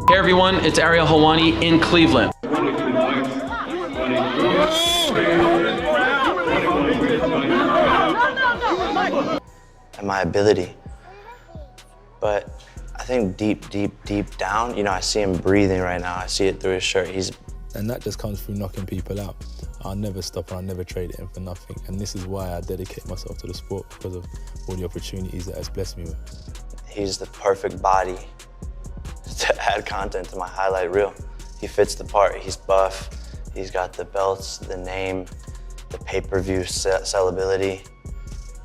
Hey everyone, it's Ariel Helwani in Cleveland. And my ability. But I think deep down, you know, I see him breathing right now. I see it through his shirt. And that just comes through knocking people out. I'll never stop and I'll never trade it in for nothing. And this is why I dedicate myself to the sport, because of all the opportunities that it's blessed me with. He's the perfect body to add content to my highlight reel. He fits the part. He's buff. He's got the belts, the name, the pay-per-view sellability.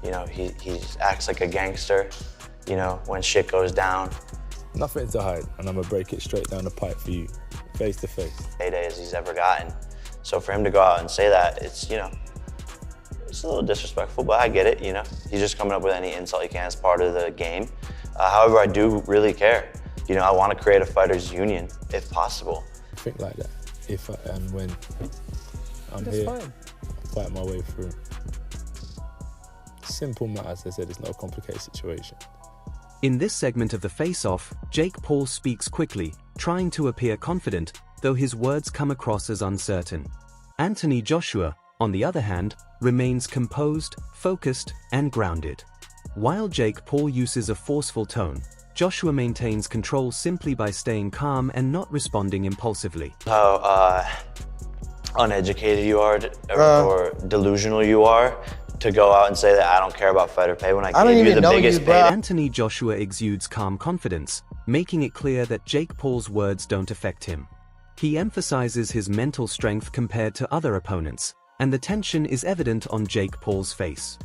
You know, he just acts like a gangster, you know, when shit goes down. Nothing to hide, and I'm gonna break it straight down the pipe for you, face to face. Heyday as he's ever gotten. So for him to go out and say that, it's, you know, it's a little disrespectful, but I get it, you know. He's just coming up with any insult he can as part of the game. However, I do really care. You know, I want to create a fighters union, if possible. Think like that, if and when I'm here, fight my way through. Simple matters, as I said, it's not a complicated situation. In this segment of the face-off, Jake Paul speaks quickly, trying to appear confident, though his words come across as uncertain. Anthony Joshua, on the other hand, remains composed, focused, and grounded. While Jake Paul uses a forceful tone, Joshua maintains control simply by staying calm and not responding impulsively. How uneducated you are or delusional you are to go out and say that I don't care about fighter pay when I gave you the biggest pay. Anthony Joshua exudes calm confidence, making it clear that Jake Paul's words don't affect him. He emphasizes his mental strength compared to other opponents, and the tension is evident on Jake Paul's face.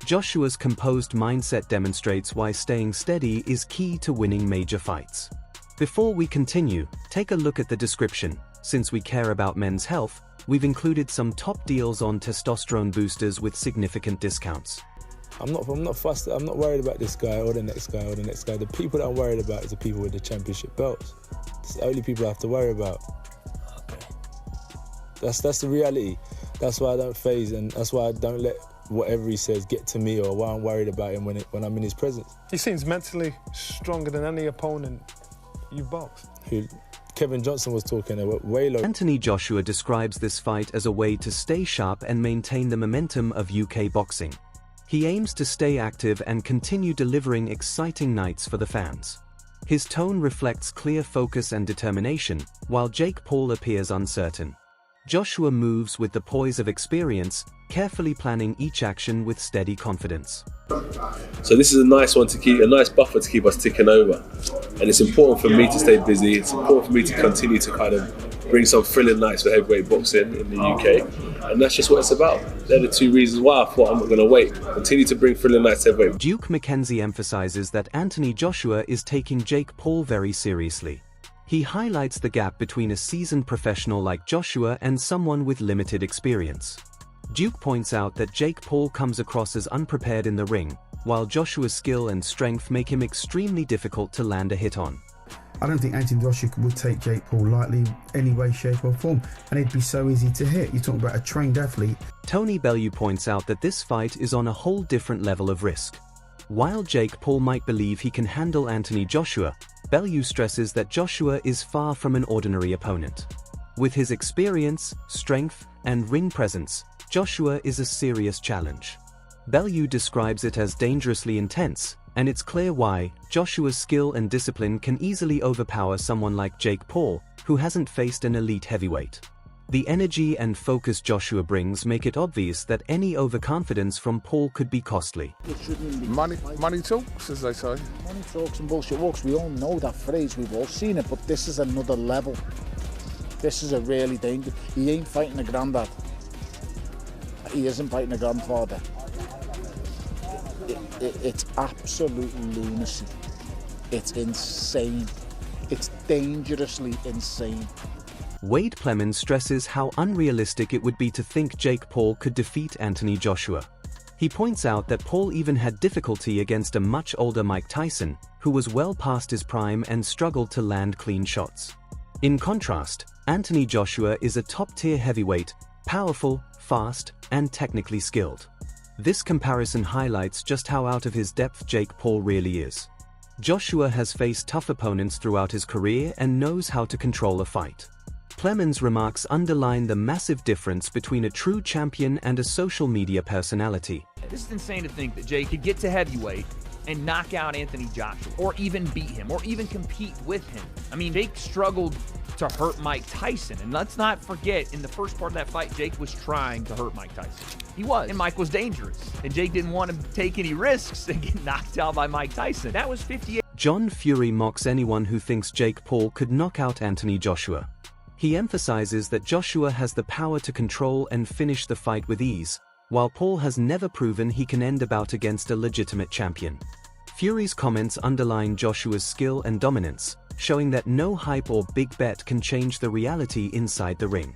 Joshua's composed mindset demonstrates why staying steady is key to winning major fights. Before we continue, take a look at the description. Since we care about men's health, we've included some top deals on testosterone boosters with significant discounts. I'm not fussed. I'm not worried about this guy or the next guy or the next guy. The people that I'm worried about is the people with the championship belts. It's the only people I have to worry about. That's the reality. That's why I don't phase, and that's why I don't let whatever he says get to me, or why I'm worried about him when I'm in his presence. He seems mentally stronger than any opponent you've boxed. Kevin Johnson was talking way low. Anthony Joshua describes this fight as a way to stay sharp and maintain the momentum of UK boxing. He aims to stay active and continue delivering exciting nights for the fans. His tone reflects clear focus and determination, while Jake Paul appears uncertain. Joshua moves with the poise of experience, carefully planning each action with steady confidence. So this is a nice one to keep, a nice buffer to keep us ticking over. And it's important for me to stay busy. It's important for me to continue to kind of bring some thrilling nights for heavyweight boxing in the UK. And that's just what it's about. They're the two reasons why I thought I'm not going to wait. Continue to bring thrilling nights to heavyweight. Duke McKenzie emphasizes that Anthony Joshua is taking Jake Paul very seriously. He highlights the gap between a seasoned professional like Joshua and someone with limited experience. Duke points out that Jake Paul comes across as unprepared in the ring, while Joshua's skill and strength make him extremely difficult to land a hit on. I don't think Anthony Joshua would take Jake Paul lightly any way, shape or form, and it'd be so easy to hit. You're talking about a trained athlete. Tony Bellew points out that this fight is on a whole different level of risk. While Jake Paul might believe he can handle Anthony Joshua, Bellew stresses that Joshua is far from an ordinary opponent. With his experience, strength, and ring presence, Joshua is a serious challenge. Bellew describes it as dangerously intense, and it's clear why. Joshua's skill and discipline can easily overpower someone like Jake Paul, who hasn't faced an elite heavyweight. The energy and focus Joshua brings make it obvious that any overconfidence from Paul could be costly. Money talks, as they say. Money talks and bullshit walks. We all know that phrase, we've all seen it, but this is another level. This is a really dangerous. He ain't fighting a granddad. He isn't fighting a grandfather. It's absolute lunacy. It's insane. It's dangerously insane. Wade Plemons stresses how unrealistic it would be to think Jake Paul could defeat Anthony Joshua. He points out that Paul even had difficulty against a much older Mike Tyson, who was well past his prime and struggled to land clean shots. In contrast, Anthony Joshua is a top-tier heavyweight, powerful, fast, and technically skilled. This comparison highlights just how out of his depth Jake Paul really is. Joshua has faced tough opponents throughout his career and knows how to control a fight. Clemens' remarks underline the massive difference between a true champion and a social media personality. This is insane to think that Jake could get to heavyweight and knock out Anthony Joshua, or even beat him, or even compete with him. I mean, Jake struggled to hurt Mike Tyson, and let's not forget, in the first part of that fight, Jake was trying to hurt Mike Tyson. He was, and Mike was dangerous, and Jake didn't want to take any risks and get knocked out by Mike Tyson. That was 58. John Fury mocks anyone who thinks Jake Paul could knock out Anthony Joshua. He emphasizes that Joshua has the power to control and finish the fight with ease, while Paul has never proven he can end a bout against a legitimate champion. Fury's comments underline Joshua's skill and dominance, showing that no hype or big bet can change the reality inside the ring.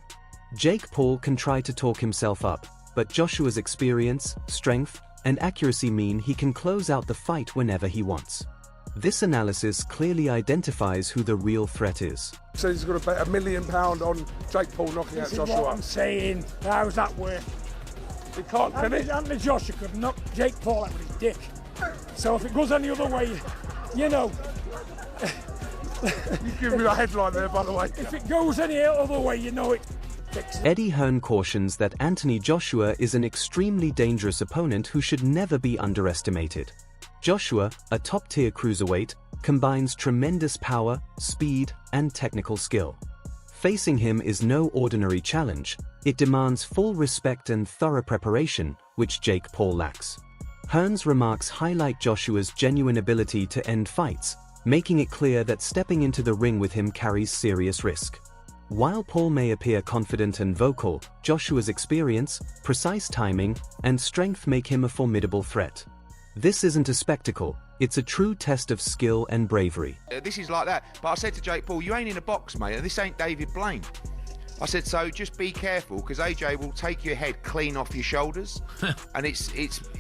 Jake Paul can try to talk himself up, but Joshua's experience, strength, and accuracy mean he can close out the fight whenever he wants. This analysis clearly identifies who the real threat is. So he's got to bet £1 million on Jake Paul knocking out Joshua. This is what I'm saying. How does that work? He can't, can he? Anthony Joshua could knock Jake Paul out with his dick. So if it goes any other way, you know. You give me a headline there, by the way. If it goes any other way, you know it. Eddie Hearn cautions that Anthony Joshua is an extremely dangerous opponent who should never be underestimated. Joshua, a top-tier cruiserweight, combines tremendous power, speed, and technical skill. Facing him is no ordinary challenge. It demands full respect and thorough preparation, which Jake Paul lacks. Hearn's remarks highlight Joshua's genuine ability to end fights, making it clear that stepping into the ring with him carries serious risk. While Paul may appear confident and vocal, Joshua's experience, precise timing, and strength make him a formidable threat. This isn't a spectacle, it's a true test of skill and bravery. This is like that, but I said to Jake Paul, you ain't in a box, mate, this ain't David Blaine. I said, so just be careful, because AJ will take your head clean off your shoulders, and it's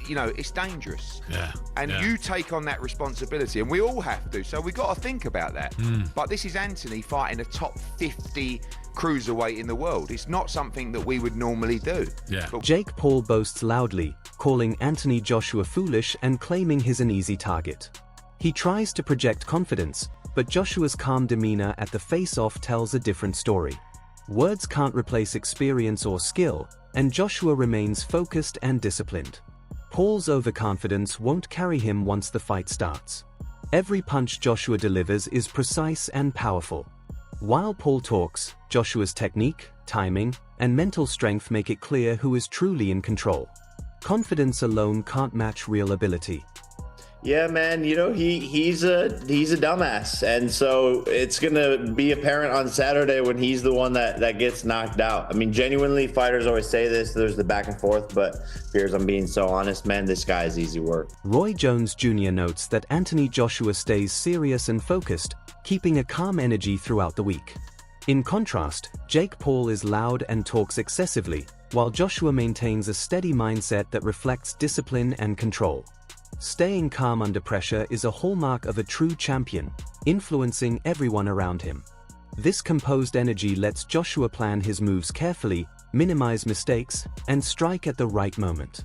you know, it's dangerous. Yeah. And you take on that responsibility, and we all have to, so we've got to think about that. But this is Anthony fighting a top 50 cruiserweight in the world. It's not something that we would normally do. Yeah. But Jake Paul boasts loudly, calling Anthony Joshua foolish and claiming he's an easy target. He tries to project confidence, but Joshua's calm demeanor at the face-off tells a different story. Words can't replace experience or skill, and Joshua remains focused and disciplined. Paul's overconfidence won't carry him once the fight starts. Every punch Joshua delivers is precise and powerful. While Paul talks, Joshua's technique, timing, and mental strength make it clear who is truly in control. Confidence alone can't match real ability. Yeah, man, you know, he's a dumbass, and so it's gonna be apparent on Saturday when he's the one that gets knocked out. I mean, genuinely, fighters always say this, there's the back and forth, but here's, I'm being so honest, man, this guy is easy work. Roy Jones Jr. notes that Anthony Joshua stays serious and focused, keeping a calm energy throughout the week. In contrast, Jake Paul is loud and talks excessively, while Joshua maintains a steady mindset that reflects discipline and control. Staying calm under pressure is a hallmark of a true champion, influencing everyone around him. This composed energy lets Joshua plan his moves carefully, minimize mistakes, and strike at the right moment.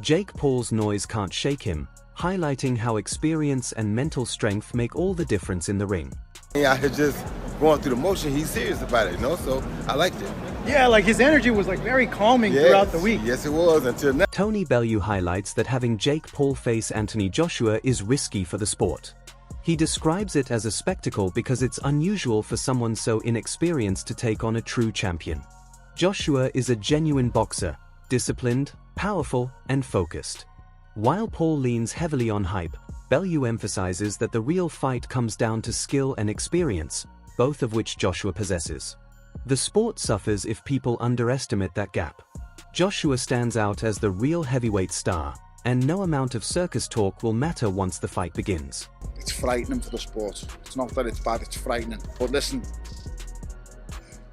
Jake Paul's noise can't shake him, highlighting how experience and mental strength make all the difference in the ring. Yeah, I just going through the motion, he's serious about it, you know, so I liked it. Yeah, like his energy was like very calming throughout the week. Yes, it was until now. Tony Bellew highlights that having Jake Paul face Anthony Joshua is risky for the sport. He describes it as a spectacle because it's unusual for someone so inexperienced to take on a true champion. Joshua is a genuine boxer, disciplined, powerful, and focused. While Paul leans heavily on hype, Bellew emphasizes that the real fight comes down to skill and experience, both of which Joshua possesses. The sport suffers if people underestimate that gap. Joshua stands out as the real heavyweight star, and no amount of circus talk will matter once the fight begins. It's frightening for the sport. It's not that it's bad, it's frightening. But listen,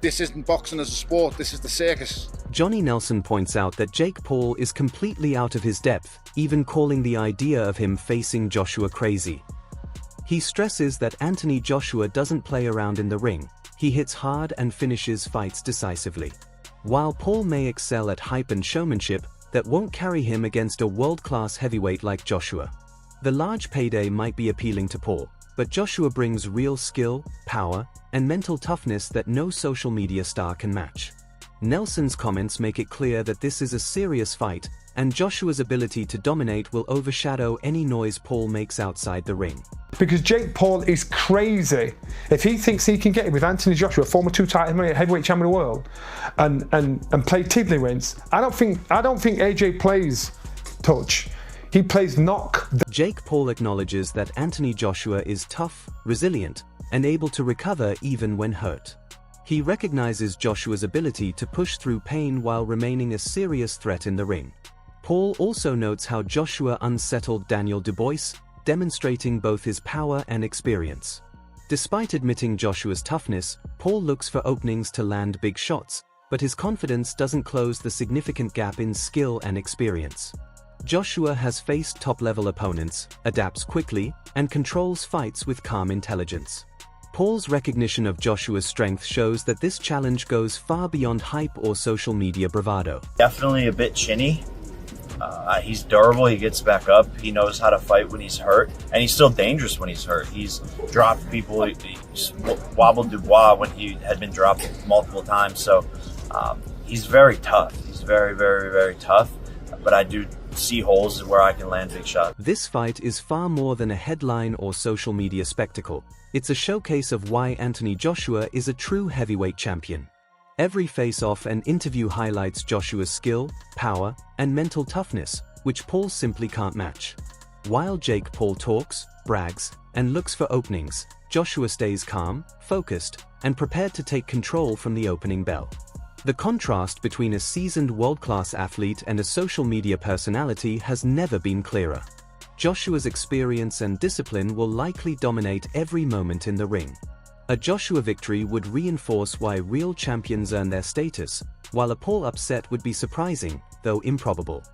this isn't boxing as a sport, this is the circus. Johnny Nelson points out that Jake Paul is completely out of his depth, even calling the idea of him facing Joshua crazy. He stresses that Anthony Joshua doesn't play around in the ring, he hits hard and finishes fights decisively. While Paul may excel at hype and showmanship, that won't carry him against a world-class heavyweight like Joshua. The large payday might be appealing to Paul, but Joshua brings real skill, power, and mental toughness that no social media star can match. Nelson's comments make it clear that this is a serious fight, and Joshua's ability to dominate will overshadow any noise Paul makes outside the ring. Because Jake Paul is crazy. If he thinks he can get it with Anthony Joshua, former two-time heavyweight champion of the world, and play tiddlywinks, I don't think AJ plays touch. He plays knock. Jake Paul acknowledges that Anthony Joshua is tough, resilient, and able to recover even when hurt. He recognizes Joshua's ability to push through pain while remaining a serious threat in the ring. Paul also notes how Joshua unsettled Daniel Dubois, demonstrating both his power and experience. Despite admitting Joshua's toughness, Paul looks for openings to land big shots, but his confidence doesn't close the significant gap in skill and experience. Joshua has faced top-level opponents, adapts quickly, and controls fights with calm intelligence. Paul's recognition of Joshua's strength shows that this challenge goes far beyond hype or social media bravado. Definitely a bit chinny. He's durable, he gets back up, he knows how to fight when he's hurt, and he's still dangerous when he's hurt. He's dropped people, he wobbled Dubois when he had been dropped multiple times, so he's very tough. He's very, very, very tough, but I do see holes where I can land big shots. This fight is far more than a headline or social media spectacle. It's a showcase of why Anthony Joshua is a true heavyweight champion. Every face-off and interview highlights Joshua's skill, power, and mental toughness, which Paul simply can't match. While Jake Paul talks, brags, and looks for openings, Joshua stays calm, focused, and prepared to take control from the opening bell. The contrast between a seasoned world-class athlete and a social media personality has never been clearer. Joshua's experience and discipline will likely dominate every moment in the ring. A Joshua victory would reinforce why real champions earn their status, while a Paul upset would be surprising, though improbable.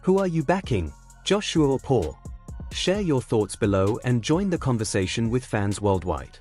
Who are you backing, Joshua or Paul? Share your thoughts below and join the conversation with fans worldwide.